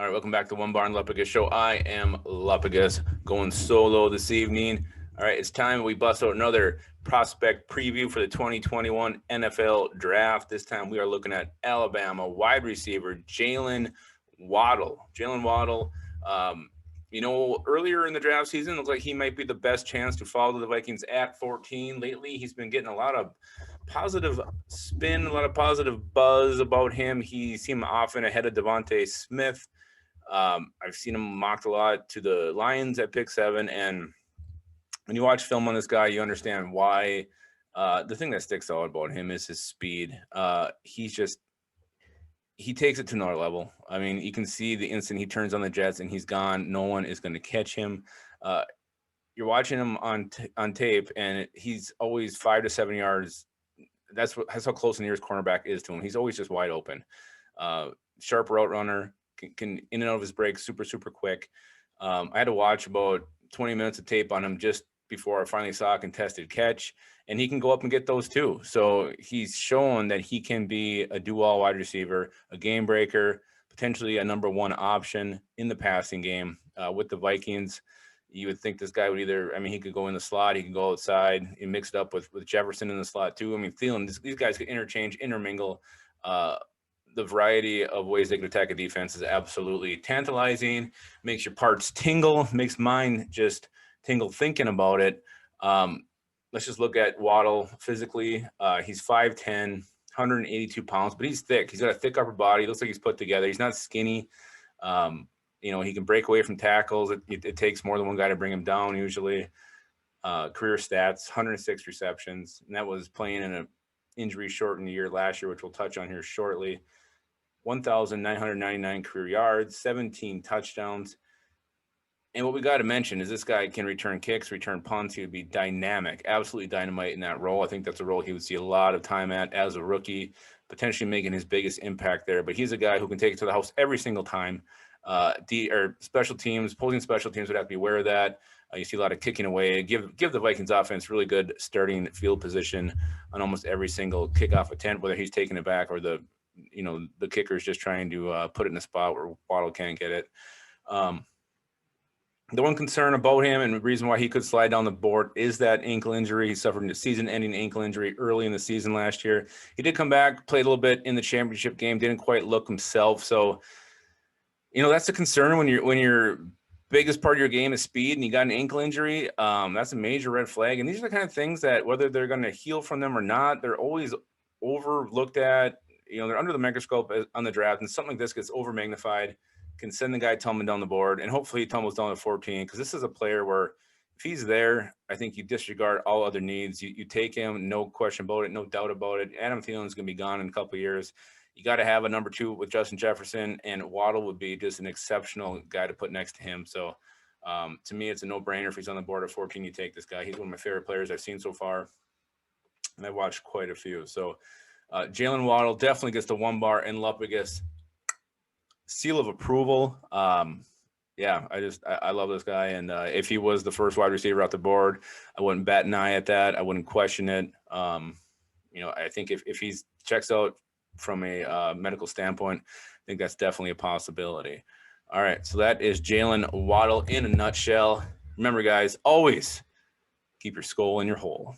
All right, welcome back to One Bar and Lupagus Show. I am Lupagus, going solo this evening. All right, it's time we bust out another prospect preview for the 2021 NFL Draft. This time we are looking at Alabama wide receiver Jaylen Waddle. Earlier in the draft season, it looked like he might be the best chance to follow the Vikings at 14. Lately, he's been getting a lot of positive spin, a lot of positive buzz about him. He seemed often ahead of Devontae Smith. I've seen him mocked a lot to the Lions at pick 7, and when you watch film on this guy, you understand why. The thing that sticks out about him is his speed. He takes it to another level. I mean, you can see the instant he turns on the jets and he's gone. No one is going to catch him. You're watching him on tape, and he's always 5 to 7 yards. That's how close the nearest cornerback is to him. He's always just wide open. Sharp route runner. Can in and out of his breaks super quick. I had to watch about 20 minutes of tape on him just before I finally saw a contested catch, and he can go up and get those too. So he's shown that he can be a do-all wide receiver, a game breaker, potentially a number 1 option in the passing game. With the Vikings, you would think this guy would he could go in the slot, he can go outside, and mix it up with Jefferson in the slot too. I mean, these guys could intermingle. The variety of ways they could attack a defense is absolutely tantalizing, makes your parts tingle, makes mine just tingle thinking about it. Let's just look at Waddle physically. He's 5'10", 182 pounds, but he's thick. He's got a thick upper body. Looks like he's put together. He's not skinny. He can break away from tackles. It takes more than one guy to bring him down usually. Career stats, 106 receptions, and that was playing in an injury-shortened year last year, which we'll touch on here shortly. 1,999 career yards, 17 touchdowns. And what we got to mention is this guy can return kicks, return punts. He would be dynamic, absolutely dynamite in that role. I think that's a role he would see a lot of time at as a rookie, potentially making his biggest impact there. But he's a guy who can take it to the house every single time. Opposing special teams would have to be aware of that. You see a lot of kicking away. Give the Vikings offense really good starting field position on almost every single kickoff attempt, whether he's taking it back or the kicker is just trying to put it in a spot where Waddle can't get it. The one concern about him and the reason why he could slide down the board is that ankle injury. He suffered a season-ending ankle injury early in the season last year. He did come back, played a little bit in the championship game, didn't quite look himself. So, that's a concern when your biggest part of your game is speed and you got an ankle injury. That's a major red flag. And these are the kind of things that whether they're going to heal from them or not, they're always overlooked at. They're under the microscope on the draft, and something like this gets over magnified, can send the guy tumbling down the board, and hopefully he tumbles down to 14, because this is a player where if he's there, I think you disregard all other needs. You take him, no question about it, no doubt about it. Adam Thielen's going to be gone in a couple of years. You got to have a number 2 with Justin Jefferson, and Waddle would be just an exceptional guy to put next to him. So to me, it's a no-brainer. If he's on the board at 14, you take this guy. He's one of my favorite players I've seen so far, and I've watched quite a few. So Jaylen Waddle definitely gets the One Bar and Lupagus seal of approval. I love this guy, and if he was the first wide receiver off the board, I wouldn't bat an eye at that. I wouldn't question it. I think if he checks out from a medical standpoint, I think that's definitely a possibility. All right, so that is Jaylen Waddle in a nutshell. Remember, guys, always keep your skull in your hole.